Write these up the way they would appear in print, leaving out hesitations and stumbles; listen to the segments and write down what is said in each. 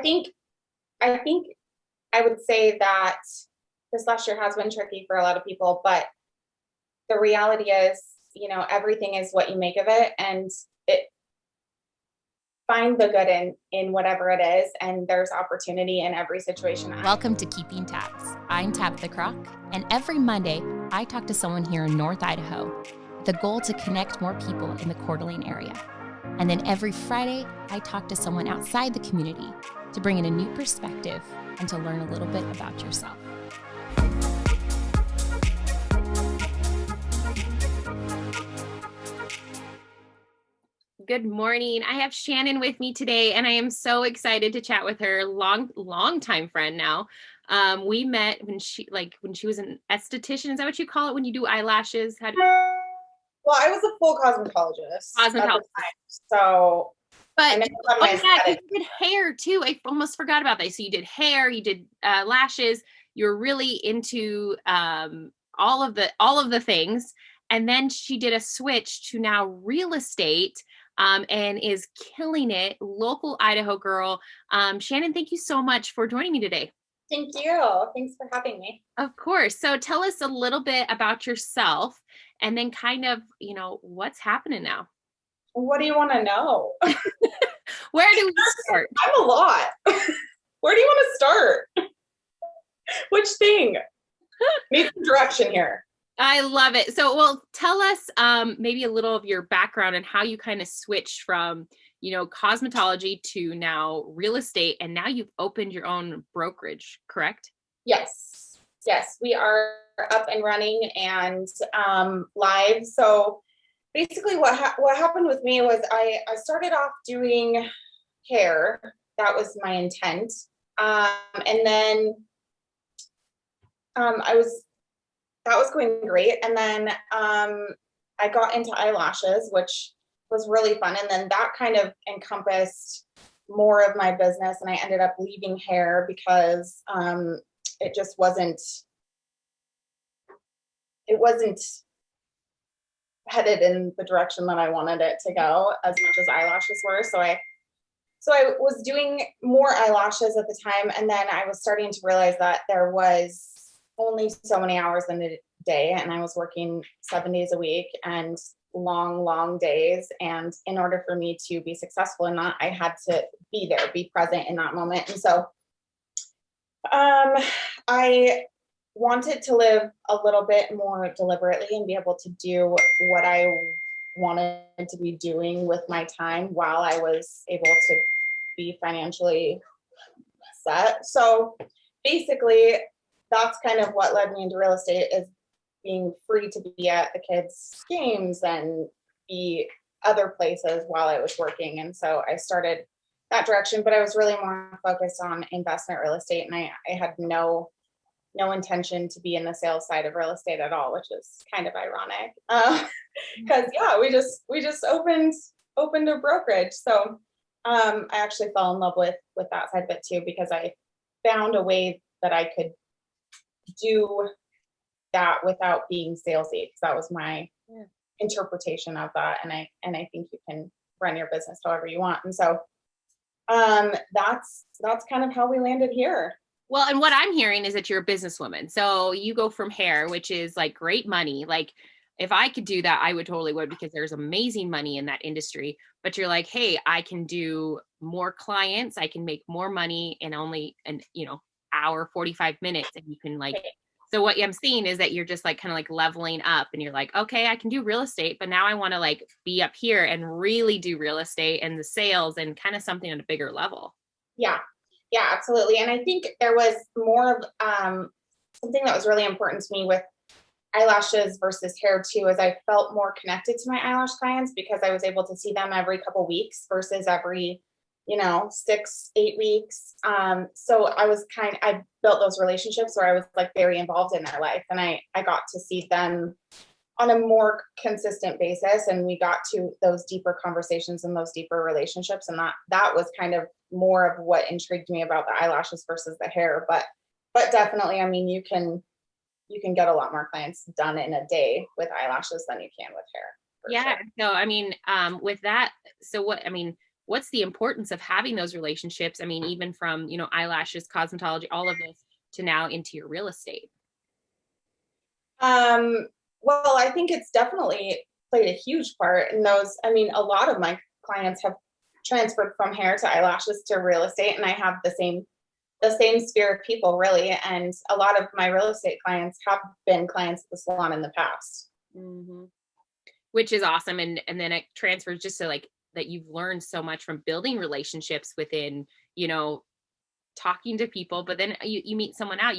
I think I would say that this last year has been tricky for a lot of people, but the reality is, everything is what you make of it, and it find the good in whatever it is, and there's opportunity in every situation. Welcome to Keeping Tabs. I'm Tabitha Crock, and every Monday, I talk to someone here in North Idaho with the goal to connect more people in the Coeur d'Alene area. And then every Friday, I talk to someone outside the community to bring in a new perspective and to learn a little bit about yourself. Good morning. I have Shannon with me today, and I am so excited to chat with her. Long time friend now. We met when she was an esthetician. Is that what you call it when you do eyelashes? Well, I was a full cosmetologist at the time, so. But you did hair too. I almost forgot about that. So you did hair, you did lashes. You're really into all of the things. And then she did a switch to now real estate. And is killing it. Local Idaho girl. Shannon, thank you so much for joining me today. Thank you. Thanks for having me. Of course. So tell us a little bit about yourself and then kind of, what's happening now. What do you want to know? Where do we start? I'm a lot. Where do you want to start? Which thing? Need some direction here. I love it. So, well, tell us maybe a little of your background and how you kind of switched from, cosmetology to now real estate. And now you've opened your own brokerage, correct? Yes. Yes, we are up and running and live. So basically what happened with me was I started off doing hair. That was my intent. And then that was going great. And then I got into eyelashes, which was really fun. And then that kind of encompassed more of my business. And I ended up leaving hair because it just wasn't headed in the direction that I wanted it to go as much as eyelashes were. So I was doing more eyelashes at the time. And then I was starting to realize that there was only so many hours in a day, and I was working 7 days a week and long days. And in order for me to be successful in that, I had to be there, be present in that moment. And so I wanted to live a little bit more deliberately and be able to do what I wanted to be doing with my time while I was able to be financially set. So basically, that's kind of what led me into real estate, is being free to be at the kids' games and be other places while I was working. And so I started that direction, but I was really more focused on investment real estate. And I had no intention to be in the sales side of real estate at all, which is kind of ironic. Because we just opened a brokerage. So I actually fell in love with that side of it too, because I found a way that I could do that without being salesy, because that was my interpretation of that. And I think you can run your business however you want. And so that's kind of how we landed here. Well, and what I'm hearing is that you're a businesswoman. So you go from hair, which is like great money. Like if I could do that, I would, because there's amazing money in that industry. But you're like, hey, I can do more clients. I can make more money in only an hour, 45 minutes. And you can so what I'm seeing is that you're just like kind of like leveling up, and you're like, okay, I can do real estate, but now I want to like be up here and really do real estate and the sales and kind of something on a bigger level. Yeah, absolutely. And I think there was more of something that was really important to me with eyelashes versus hair too, is I felt more connected to my eyelash clients because I was able to see them every couple weeks versus every 6-8 weeks. So I built those relationships where I was like very involved in their life, and I got to see them on a more consistent basis, and we got to those deeper conversations and those deeper relationships. And that was kind of more of what intrigued me about the eyelashes versus the hair. But definitely, I mean, you can get a lot more clients done in a day with eyelashes than you can with hair. Yeah. Sure. So, I mean, with that, so what, I mean, what's the importance of having those relationships? I mean, even from, you know, eyelashes, cosmetology, all of this to now into your real estate. Well, I think it's definitely played a huge part in those. I mean, a lot of my clients have transferred from hair to eyelashes to real estate, and I have the same sphere of people really. And a lot of my real estate clients have been clients at the salon in the past. Mm-hmm. Which is awesome. And then it transfers just so like that you've learned so much from building relationships within, you know, talking to people, but then you meet someone out,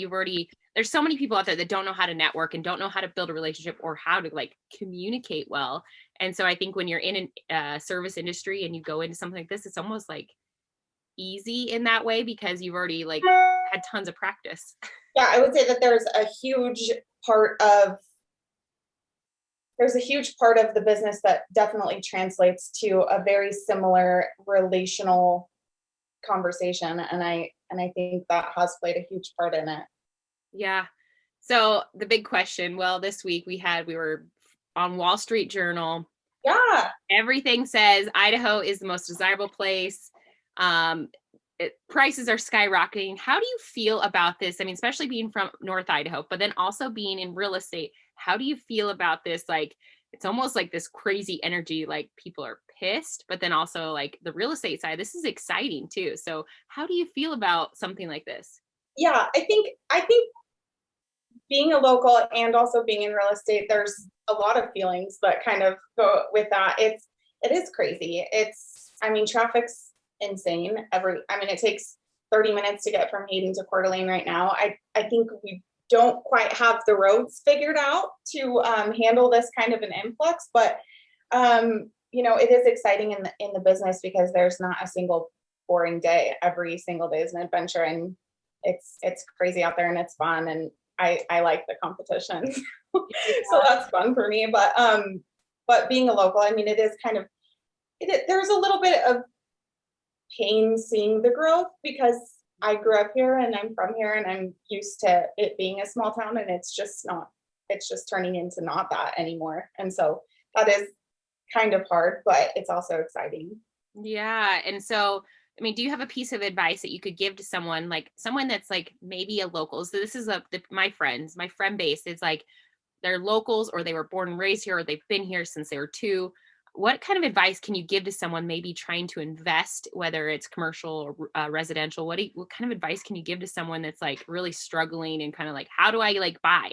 there's so many people out there that don't know how to network and don't know how to build a relationship or how to like communicate well. And so I think when you're in a service industry and you go into something like this, it's almost like easy in that way because you've already like had tons of practice. Yeah, I would say that there's a huge part of the business that definitely translates to a very similar relational conversation. And I think that has played a huge part in it. Yeah. So the big question, well, this week we were on Wall Street Journal. Yeah. Everything says Idaho is the most desirable place. Prices are skyrocketing. How do you feel about this? I mean, especially being from North Idaho, but then also being in real estate. How do you feel about this? Like, it's almost like this crazy energy, like people are pissed, but then also like the real estate side, this is exciting too. So how do you feel about something like this? Yeah, I think being a local and also being in real estate, there's a lot of feelings that kind of go with that. It is crazy. I mean, traffic's insane. It takes 30 minutes to get from Hayden to Coeur d'Alene right now. I think we don't quite have the roads figured out to handle this kind of an influx, but it is exciting in the business because there's not a single boring day. Every single day is an adventure, and it's crazy out there, and it's fun, and I like the competition. So that's fun for me. But being a local, I mean, it is kind of there's a little bit of pain seeing the growth because I grew up here and I'm from here and I'm used to it being a small town, and it's just turning into not that anymore. And so that is kind of hard, but it's also exciting. Yeah. And so, I mean, do you have a piece of advice that you could give to someone that's like maybe a local? So this is my friend base is like they're locals, or they were born and raised here, or they've been here since they were 2. What kind of advice can you give to someone maybe trying to invest, whether it's commercial or residential? What kind of advice can you give to someone that's like really struggling and kind of like, how do I like buy?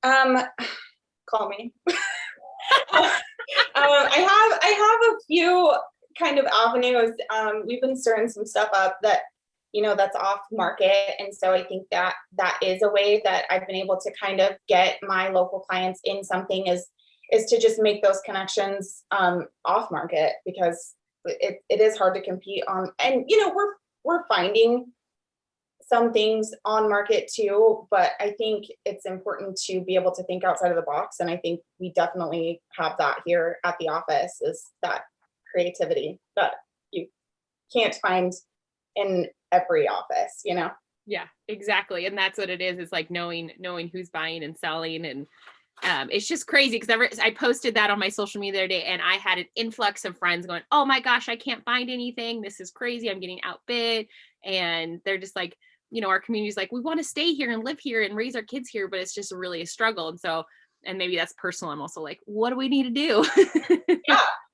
Call me. I have a few kind of avenues. We've been stirring some stuff up that, that's off market. And so I think that is a way that I've been able to kind of get my local clients in something is to just make those connections off market, because it is hard to compete on. And, we're finding some things on market too, but I think it's important to be able to think outside of the box. And I think we definitely have that here at the office, is that creativity that you can't find in every office, Yeah, exactly. And that's what it is. It's like knowing who's buying and selling. And it's just crazy because I posted that on my social media the other day, and I had an influx of friends going, oh my gosh, I can't find anything. This is crazy. I'm getting outbid. And they're just like, our community's like, we want to stay here and live here and raise our kids here, but it's just really a struggle. And so, and maybe that's personal. I'm also like, what do we need to do?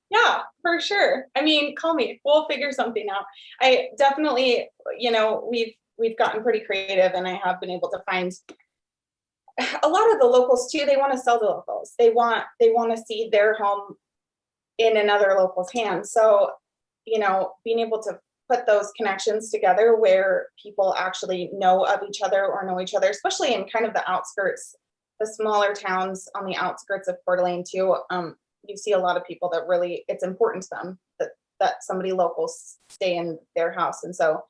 Yeah, for sure. I mean, call me. We'll figure something out. I definitely, we've gotten pretty creative, and I have been able to find a lot of the locals too. They want to sell to locals. They want to see their home in another local's hands. So, being able to put those connections together where people actually know of each other or know each other, especially in kind of the outskirts, the smaller towns on the outskirts of Coeur d'Alene too. You see a lot of people that really, it's important to them that somebody local stay in their house. And so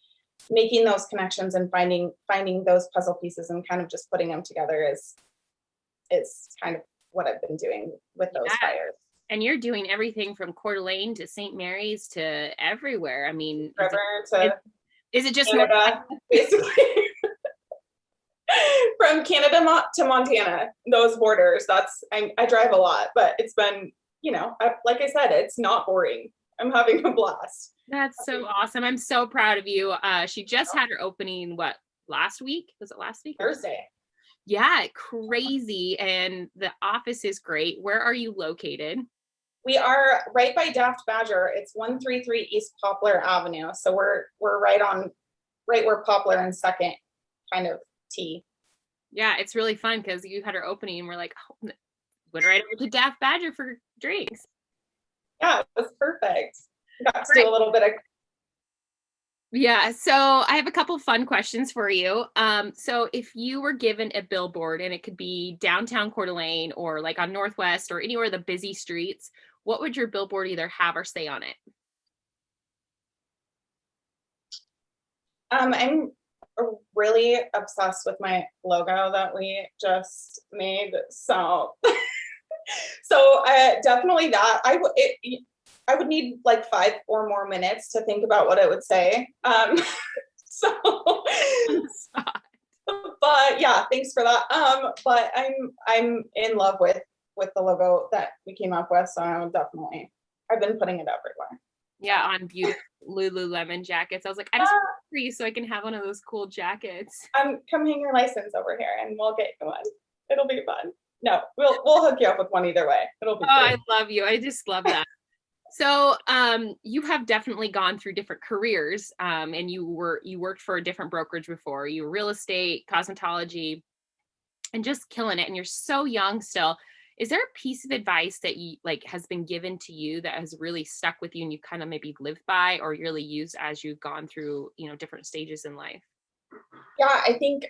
making those connections and finding those puzzle pieces and kind of just putting them together is kind of what I've been doing with those buyers. And you're doing everything from Coeur d'Alene to St. Mary's to everywhere. I mean, is it just Canada, basically? From Canada to Montana, those borders. I drive a lot, but it's been, like I said, it's not boring. I'm having a blast. That's so awesome. I'm so proud of you. She just had her opening, what, last week? Was it last week? Thursday. Yeah, crazy. And the office is great. Where are you located? We are right by Daft Badger. It's 133 East Poplar Avenue. So we're right where Poplar and Second kind of T. Yeah, it's really fun because you had her opening and we're like, oh, went right over to Daft Badger for drinks. Yeah, it was perfect. Got to do a little bit of. Yeah, so I have a couple fun questions for you. So if you were given a billboard and it could be downtown Coeur d'Alene or like on Northwest or anywhere the busy streets, what would your billboard either have or say on it? I'm really obsessed with my logo that we just made. So, definitely that. I would need like 5 or more minutes to think about what it would say. So, but yeah, thanks for that. But I'm in love with the logo that we came up with. So I've been putting it everywhere. Yeah, on beautiful Lululemon jackets. I was like, I just want for you so I can have one of those cool jackets. Come hang your license over here and we'll get you one. It'll be fun. No, we'll hook you up with one either way. It'll be great. I love you. I just love that. So you have definitely gone through different careers, and you worked for a different brokerage before. You were real estate, cosmetology, and just killing it. And you're so young still. Is there a piece of advice that you like has been given to you that has really stuck with you and you kind of maybe lived by or really used as you've gone through, different stages in life? Yeah, I think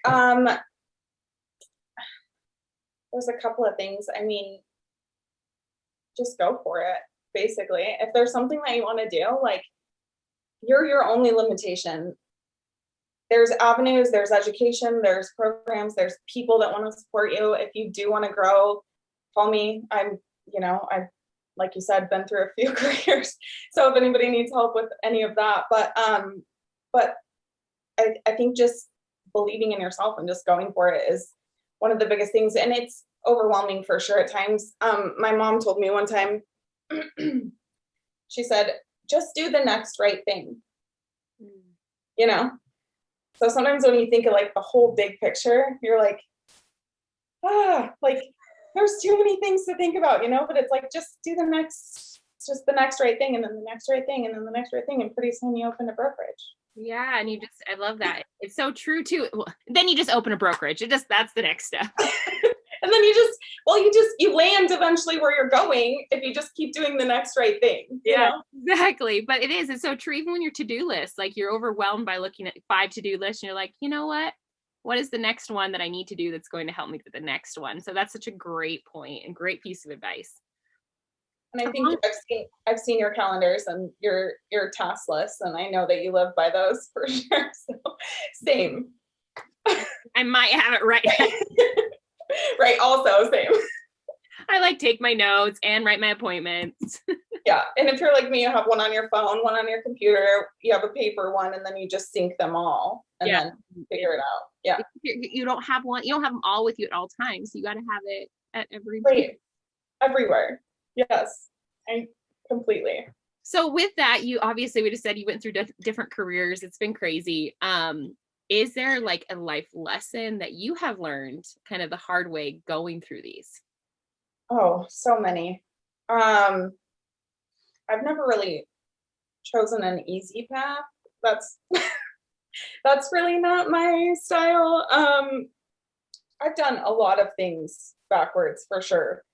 there's a couple of things. I mean, just go for it. Basically, if there's something that you want to do, like you're your only limitation. There's avenues, there's education, there's programs, there's people that want to support you. If you do want to grow, call me. I've, like you said, been through a few careers. So if anybody needs help with any of that, but I think just believing in yourself and just going for it is one of the biggest things. And it's overwhelming for sure at times. My mom told me one time, she said, just do the next right thing. So sometimes when you think of like the whole big picture, you're like, like there's too many things to think about, but it's like, just do the next right thing and then the next right thing and then the next right thing. And pretty soon you open a brokerage. Yeah. And I love that. It's so true too. Well, then you just open a brokerage. That's the next step. And then you land eventually where you're going if you just keep doing the next right thing. Yeah, exactly. But it's so true. Even when your to-do list, like you're overwhelmed by looking at 5 to-do lists and you're like, you know what is the next one that I need to do that's going to help me to the next one? So that's such a great point and great piece of advice. And I think I've seen your calendars and your task lists, and I know that you live by those for sure. So same. I might have it right. Right. Also same. I like take my notes and write my appointments. Yeah. And if you're like me, you have one on your phone, one on your computer, you have a paper one, and then you just sync them all and then figure it out. Yeah. You don't have them all with you at all times. You got to have it at every everywhere. Yes. I completely. So with that, we just said you went through different careers. It's been crazy. Is there like a life lesson that you have learned kind of the hard way going through these? Oh, so many. I've never really chosen an easy path. That's really not my style. I've done a lot of things backwards for sure,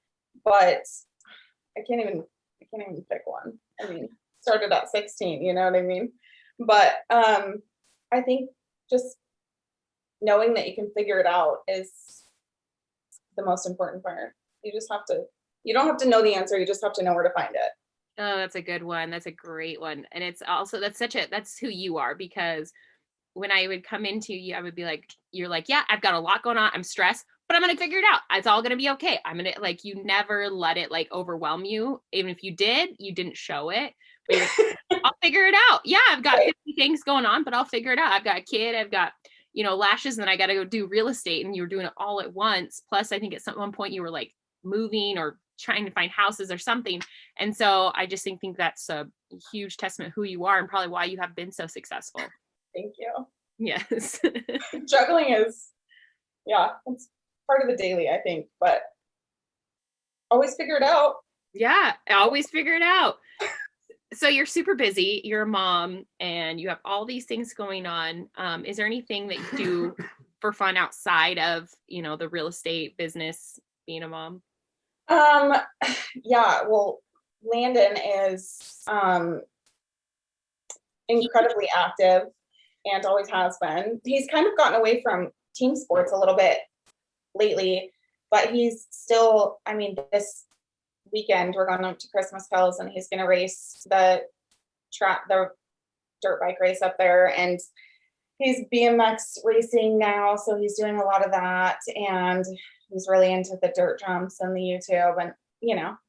but I can't even pick one. I mean, started at 16, you know what I mean? But I think just knowing that you can figure it out is the most important part. You don't have to know the answer. You just have to know where to find it. Oh, that's a good one. That's a great one. And it's also, that's who you are, because when I would come into you, I would be like, you're like, yeah, I've got a lot going on. I'm stressed, but I'm going to figure it out. It's all going to be okay. I'm going to you never let it overwhelm you. Even if you did, you didn't show it. But I'll figure it out. Yeah, I've got 50 things going on, but I'll figure it out. I've got a kid. I've got, lashes, and then I got to go do real estate, and you were doing it all at once. Plus, I think at one point you were like moving or trying to find houses or something. And so I just think that's a huge testament who you are and probably why you have been so successful. Thank you. Yes. Juggling is, yeah, it's part of the daily, I think, but always figure it out. Yeah, I always figure it out. So you're super busy, you're a mom, and you have all these things going on. Is there anything that you do for fun outside of, the real estate business, being a mom? Um, yeah, well, Landon is incredibly active and always has been. He's kind of gotten away from team sports a little bit lately, but he's still, I mean, this weekend we're going up to Christmas Hills and he's going to race the dirt bike race up there, and he's BMX racing now, so he's doing a lot of that, and he's really into the dirt jumps and the YouTube and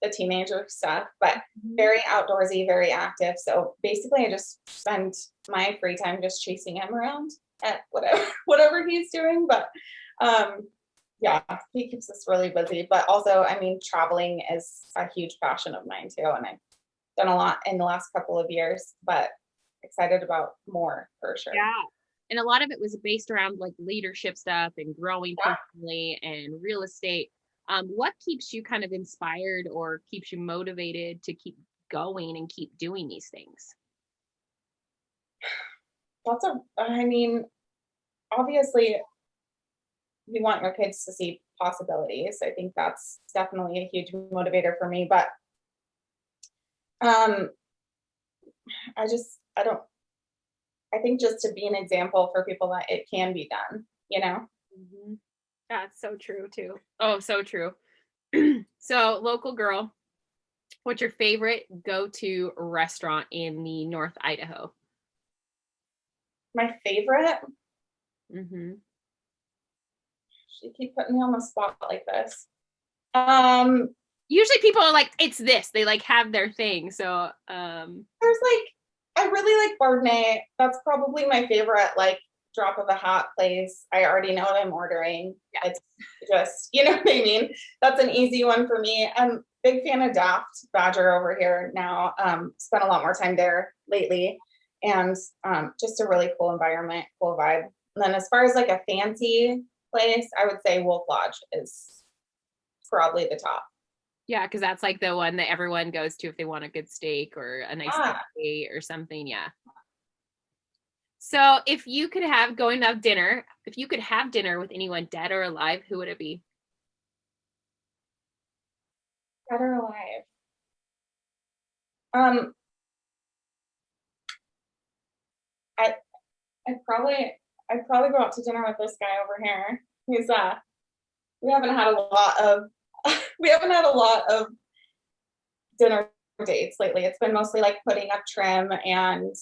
the teenager stuff, but very outdoorsy, very active. So basically I just spend my free time just chasing him around at whatever he's doing. But yeah, he keeps us really busy. But also, I mean, traveling is a huge passion of mine too, and I've done a lot in the last couple of years, but excited about more for sure. Yeah. And a lot of it was based around like leadership stuff and growing personally and real estate. What keeps you kind of inspired or keeps you motivated to keep going and keep doing these things? I mean, obviously you want your kids to see possibilities. I think that's definitely a huge motivator for me, but I think just to be an example for people that it can be done, Mm-hmm. That's so true too. Oh, so true. So, local girl, what's your favorite go-to restaurant in the North Idaho? My favorite, Mm-hmm. you keep putting me on the spot like this. Usually people are like, it's this. They like have their thing. So there's I really like Bardenay. That's probably my favorite, like drop of a hat place. I already know what I'm ordering. Yeah. It's just, you know what I mean? That's an easy one for me. I'm a big fan of Daft Badger over here now. Spent a lot more time there lately, and just a really cool environment, cool vibe. And then as far as like a fancy place, I would say Wolf Lodge is probably the top. Yeah, because that's like the one that everyone goes to if they want a good steak or a nice date or something. Yeah. So if you could have if you could have dinner with anyone dead or alive, who would it be? Dead or alive? I'd probably go out to dinner with this guy over here. He's we haven't had a lot of we haven't had a lot of dinner dates lately. It's been mostly like putting up trim and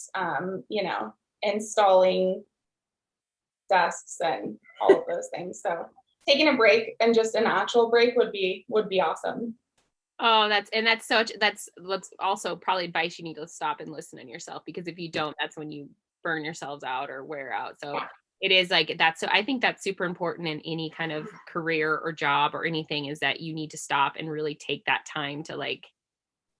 installing desks and all of those things. So taking a break and just an actual break would be awesome. Oh, that's also probably advice you need to stop and listen in yourself, because if you don't, that's when you burn yourselves out or wear out. So it is like so I think that's super important in any kind of career or job or anything, is that you need to stop and really take that time to like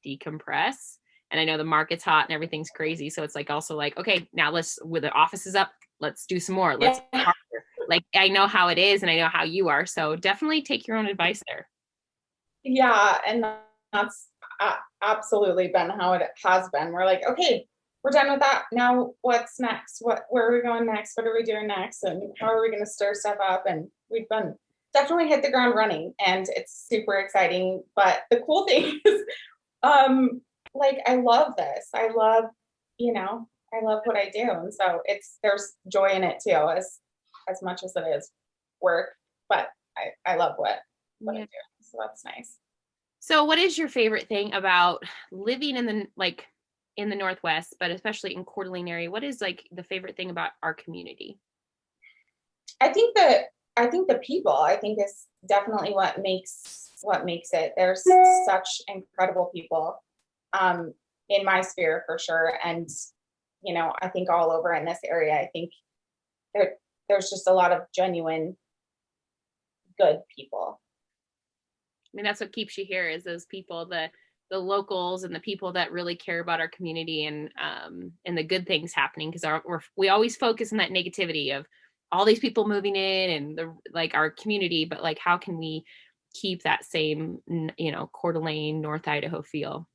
decompress. And I know the market's hot and everything's crazy. So it's like also like, okay, now with the office is up, let's do some more. Let's like, I know how it is and I know how you are. So definitely take your own advice there. Yeah. And that's absolutely been how it has been. We're like, okay, we're done with that. Now what's next? Where are we going next? What are we doing next? And how are we going to stir stuff up? And we've been definitely hit the ground running, and it's super exciting. But the cool thing is, like, I love this. I love what I do. And so there's joy in it too, as much as it is work, but I love what I do. So that's nice. So what is your favorite thing about living in the Northwest, but especially in Coeur d'Alene area? What is like the favorite thing about our community? I think the people, I think, is definitely what makes it. There's such incredible people in my sphere for sure. And, I think all over in this area, I think there's just a lot of genuine good people. mean, that's what keeps you here is those people, the locals and the people that really care about our community and the good things happening. Cause we always focus on that negativity of all these people moving in and like our community, but like, how can we keep that same, Coeur d'Alene, North Idaho feel?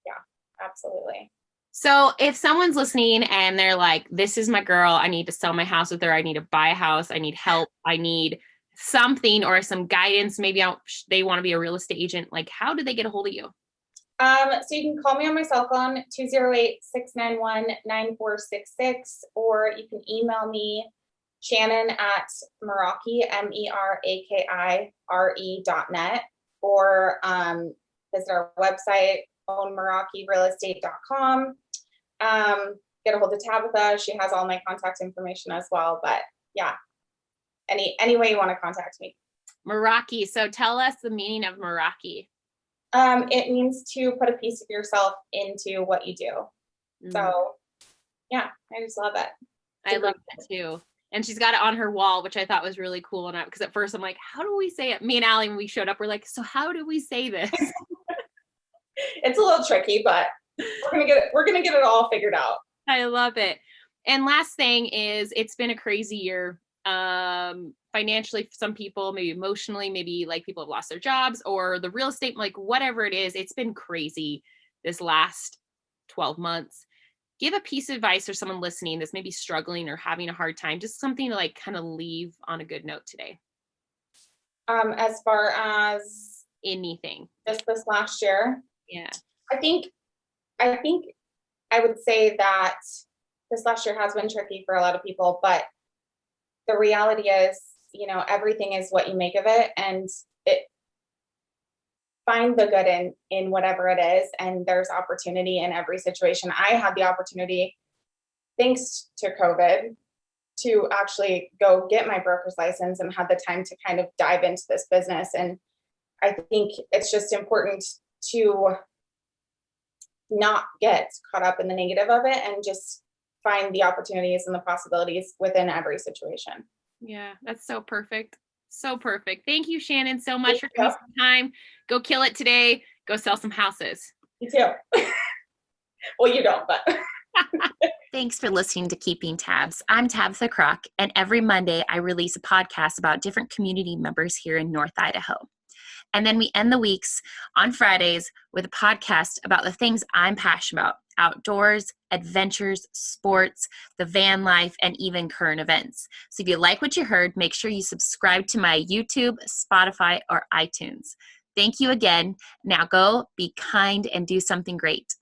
Yeah, absolutely. So if someone's listening and they're like, this is my girl, I need to sell my house with her, I need to buy a house, I need help, I need something or some guidance, maybe they want to be a real estate agent, like how do they get a hold of you? So you can call me on my cell phone, 208-691-9466, or you can email me, Shannon at Meraki, MERAKIRE.net, or visit our website, ownmerakirealestate.com. Get a hold of Tabitha. She has all my contact information as well. But yeah, any way you want to contact me. Meraki. So tell us the meaning of Meraki. It means to put a piece of yourself into what you do. So yeah, I just love it. I love that too. And she's got it on her wall, which I thought was really cool. And because at first I'm like, how do we say it? Me and Allie, when we showed up, we're like, so how do we say this? It's a little tricky, but we're gonna get it all figured out. I love it. And last thing is, it's been a crazy year. Financially for some people, maybe emotionally, maybe like people have lost their jobs or the real estate, like whatever it is, it's been crazy this last 12 months. Give a piece of advice for someone listening that's maybe struggling or having a hard time, just something to like kind of leave on a good note today. As far as anything, just this last year. Yeah. I think I would say that this last year has been tricky for a lot of people, but the reality is, everything is what you make of it, and find the good in whatever it is. And there's opportunity in every situation. I had the opportunity, thanks to COVID, to actually go get my broker's license and had the time to kind of dive into this business. And I think it's just important to not get caught up in the negative of it and just find the opportunities and the possibilities within every situation. Yeah, that's so perfect. So perfect. Thank you, Shannon, so much for taking some time. Go kill it today. Go sell some houses. You too. Well, you don't, but. Thanks for listening to Keeping Tabs. I'm Tabitha Kroc, and every Monday I release a podcast about different community members here in North Idaho. And then we end the weeks on Fridays with a podcast about the things I'm passionate about: outdoors, adventures, sports, the van life, and even current events. So if you like what you heard, make sure you subscribe to my YouTube, Spotify, or iTunes. Thank you again. Now go be kind and do something great.